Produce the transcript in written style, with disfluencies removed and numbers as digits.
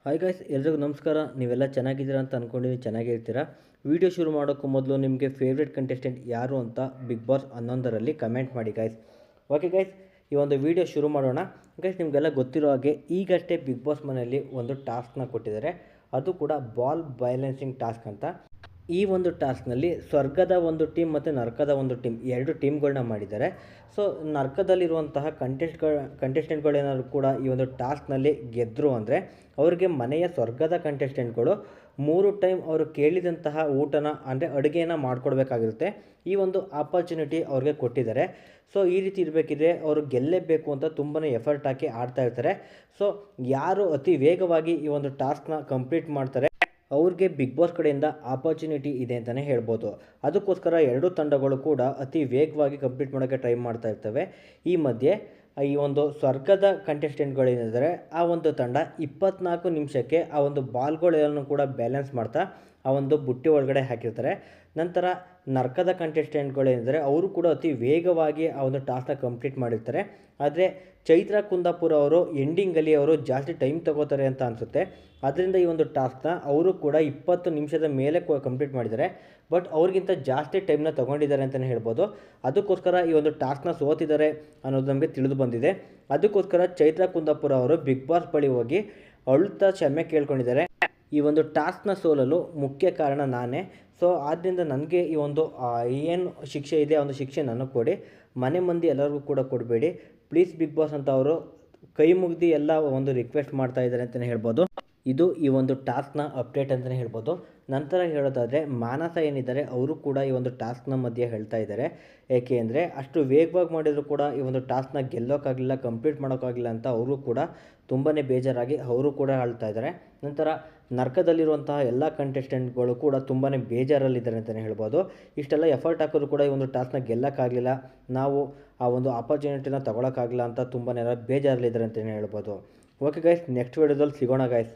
Hi guys, ಎಲ್ರಿಗೂ ನಮಸ್ಕಾರ. ನೀವೆಲ್ಲ ಚೆನ್ನಾಗಿದ್ದೀರಾ ಅಂತ ಅಂದ್ಕೊಂಡಿದ್ದೀನಿ. ಚೆನ್ನಾಗಿರ್ತೀರಾ. ವಿಡಿಯೋ ಶುರು ಮಾಡೋಕ್ಕೂ ಮೊದಲು ನಿಮಗೆ ಫೇವ್ರೆಟ್ ಕಂಟೆಸ್ಟೆಂಟ್ ಯಾರು ಅಂತ ಬಿಗ್ ಬಾಸ್ 11ರಲ್ಲಿ ಕಮೆಂಟ್ ಮಾಡಿ ಗೈಸ್. ಓಕೆ ಗೈಸ್, ಈ ಒಂದು ವಿಡಿಯೋ ಶುರು ಮಾಡೋಣ. ಗೈಸ್, ನಿಮಗೆಲ್ಲ ಗೊತ್ತಿರೋ ಹಾಗೆ ಈಗಷ್ಟೇ ಬಿಗ್ ಬಾಸ್ ಮನೆಯಲ್ಲಿ ಒಂದು ಟಾಸ್ಕ್ನ ಕೊಟ್ಟಿದ್ದಾರೆ. ಅದು ಕೂಡ ಬಾಲ್ ಬ್ಯಾಲೆನ್ಸಿಂಗ್ ಟಾಸ್ಕ್ ಅಂತ. ಈ ಒಂದು ಟಾಸ್ಕ್ನಲ್ಲಿ ಸ್ವರ್ಗದ ಒಂದು ಟೀಮ್ ಮತ್ತು ನರಕದ ಒಂದು ಟೀಮ್, ಎರಡು ಟೀಮ್ಗಳನ್ನ ಮಾಡಿದ್ದಾರೆ. ಸೊ ನರಕದಲ್ಲಿರುವಂತಹ ಕಂಟೆಸ್ಟೆಂಟ್ಗಳೇನಾದ್ರು ಕೂಡ ಈ ಒಂದು ಟಾಸ್ಕ್ನಲ್ಲಿ ಗೆದ್ದರು ಅಂದರೆ ಅವರಿಗೆ ಮನೆಯ ಸ್ವರ್ಗದ ಕಂಟೆಸ್ಟೆಂಟ್ಗಳು 3 ಟೈಮ್ ಅವರು ಕೇಳಿದಂತಹ ಊಟನ ಅಂದರೆ ಅಡುಗೆಯನ್ನು ಮಾಡಿಕೊಡ್ಬೇಕಾಗಿರುತ್ತೆ. ಈ ಒಂದು ಆಪರ್ಚುನಿಟಿ ಅವ್ರಿಗೆ ಕೊಟ್ಟಿದ್ದಾರೆ. ಸೊ ಈ ರೀತಿ ಇರಬೇಕಿದ್ರೆ ಅವರು ಗೆಲ್ಲೇಬೇಕು ಅಂತ ತುಂಬಾ ಎಫರ್ಟ್ ಹಾಕಿ ಆಡ್ತಾ ಇರ್ತಾರೆ. ಸೊ ಯಾರು ಅತಿ ವೇಗವಾಗಿ ಈ ಒಂದು ಟಾಸ್ಕ್ನ ಕಂಪ್ಲೀಟ್ ಮಾಡ್ತಾರೆ ಅವ್ರಿಗೆ ಬಿಗ್ ಬಾಸ್ ಕಡೆಯಿಂದ ಆಪರ್ಚುನಿಟಿ ಇದೆ ಅಂತಲೇ ಹೇಳ್ಬೋದು. ಅದಕ್ಕೋಸ್ಕರ ಎರಡೂ ತಂಡಗಳು ಕೂಡ ಅತಿ ವೇಗವಾಗಿ ಕಂಪ್ಲೀಟ್ ಮಾಡೋಕ್ಕೆ ಟ್ರೈ ಮಾಡ್ತಾ ಇರ್ತವೆ. ಈ ಮಧ್ಯೆ ಈ ಒಂದು ಸ್ವರ್ಗದ ಕಂಟೆಸ್ಟೆಂಟ್ಗಳೇನಿದ್ದಾರೆ ಆ ಒಂದು ತಂಡ 24 ನಿಮಿಷಕ್ಕೆ ಆ ಒಂದು ಬಾಲ್ಗಳೆಲ್ಲನೂ ಕೂಡ ಬ್ಯಾಲೆನ್ಸ್ ಮಾಡ್ತಾ ಆ ಒಂದು ಬುಟ್ಟಿ ಒಳಗಡೆ ಹಾಕಿರ್ತಾರೆ. ನಂತರ ನರಕದ ಕಂಟೆಸ್ಟೆಂಟ್ಗಳೇನಿದ್ದಾರೆ ಅವರು ಕೂಡ ಅತಿ ವೇಗವಾಗಿ ಆ ಒಂದು ಟಾಸ್ಕ್ನ ಕಂಪ್ಲೀಟ್ ಮಾಡಿರ್ತಾರೆ. ಆದರೆ ಚೈತ್ರ ಕುಂದಾಪುರ ಅವರು ಎಂಡಿಂಗಲ್ಲಿ ಅವರು ಜಾಸ್ತಿ ಟೈಮ್ ತಗೋತಾರೆ ಅಂತ ಅನಿಸುತ್ತೆ. ಅದರಿಂದ ಈ ಒಂದು ಟಾಸ್ಕ್ನ ಅವರು ಕೂಡ 20 ನಿಮಿಷದ ಮೇಲೆ ಕಂಪ್ಲೀಟ್ ಮಾಡಿದ್ದಾರೆ. ಬಟ್ ಅವ್ರಿಗಿಂತ ಜಾಸ್ತಿ ಟೈಮ್ನ ತೊಗೊಂಡಿದ್ದಾರೆ ಅಂತಲೇ ಹೇಳ್ಬೋದು. ಅದಕ್ಕೋಸ್ಕರ ಈ ಒಂದು ಟಾಸ್ಕ್ನ ಸೋತಿದ್ದಾರೆ ಅನ್ನೋದು ನಮಗೆ ತಿಳಿದು ಬಂದಿದೆ. ಅದಕ್ಕೋಸ್ಕರ ಚೈತ್ರ ಕುಂದಾಪುರ ಅವರು ಬಿಗ್ ಬಾಸ್ ಬಳಿ ಹೋಗಿ ಅಳುತ್ತಾ ಕ್ಷಮೆ ಕೇಳ್ಕೊಂಡಿದ್ದಾರೆ. ಈ ಒಂದು ಟಾಸ್ಕ್ನ ಸೋಲಲು ಮುಖ್ಯ ಕಾರಣ ನಾನೇ. ಸೊ ಆದ್ದರಿಂದ ನನಗೆ ಈ ಒಂದು ಏನು ಶಿಕ್ಷೆ ಇದೆ ಆ ಒಂದು ಶಿಕ್ಷೆ ನನಗೆ ಕೊಡಿ, ಮನೆ ಮಂದಿ ಎಲ್ಲರಿಗೂ ಕೂಡ ಕೊಡಬೇಡಿ ಪ್ಲೀಸ್ ಬಿಗ್ ಬಾಸ್ ಅಂತ ಅವರು ಕೈ ಮುಗ್ದು ಎಲ್ಲ ಒಂದು ರಿಕ್ವೆಸ್ಟ್ ಮಾಡ್ತಾ ಇದ್ದಾರೆ ಅಂತಲೇ ಹೇಳ್ಬೋದು. ಇದು ಈ ಒಂದು ಟಾಸ್ಕ್ನ ಅಪ್ಡೇಟ್ ಅಂತಲೇ ಹೇಳ್ಬೋದು. ನಂತರ ಹೇಳೋದಾದರೆ ಮಾನಸ ಏನಿದ್ದಾರೆ ಅವರು ಕೂಡ ಈ ಒಂದು ಟಾಸ್ಕ್ನ ಮಧ್ಯೆ ಹೇಳ್ತಾ ಇದ್ದಾರೆ. ಏಕೆ ಅಂದರೆ ಅಷ್ಟು ವೇಗವಾಗಿ ಮಾಡಿದರೂ ಕೂಡ ಈ ಒಂದು ಟಾಸ್ಕ್ನ ಗೆಲ್ಲೋಕ್ಕಾಗಲಿಲ್ಲ, ಕಂಪ್ಲೀಟ್ ಮಾಡೋಕ್ಕಾಗಲಿಲ್ಲ ಅಂತ ಅವರು ಕೂಡ ತುಂಬಾ ಬೇಜಾರಾಗಿ ಅವರು ಕೂಡ ಹೇಳ್ತಾ ಇದ್ದಾರೆ. ನಂತರ ನರಕದಲ್ಲಿರುವಂತಹ ಎಲ್ಲ ಕಂಟೆಸ್ಟೆಂಟ್ಗಳು ಕೂಡ ತುಂಬಾ ಬೇಜಾರಲ್ಲಿದ್ದಾರೆ ಅಂತಲೇ ಹೇಳ್ಬೋದು. ಇಷ್ಟೆಲ್ಲ ಎಫರ್ಟ್ ಹಾಕಿದ್ರು ಕೂಡ ಈ ಒಂದು ಟಾಸ್ಕ್ನ ಗೆಲ್ಲೋಕ್ಕಾಗಲಿಲ್ಲ, ನಾವು ಆ ಒಂದು ಆಪರ್ಚುನಿಟಿನ ತಗೊಳಕ್ಕಾಗಲಿಲ್ಲ ಅಂತ ತುಂಬಾ ಬೇಜಾರಲ್ಲಿದ್ದಾರೆ ಅಂತಲೇ ಹೇಳ್ಬೋದು. ಓಕೆ ಗೈಸ್, ನೆಕ್ಸ್ಟ್ ವಿಡಿಯೋದಲ್ಲಿ ಸಿಗೋಣ ಗೈಸ್.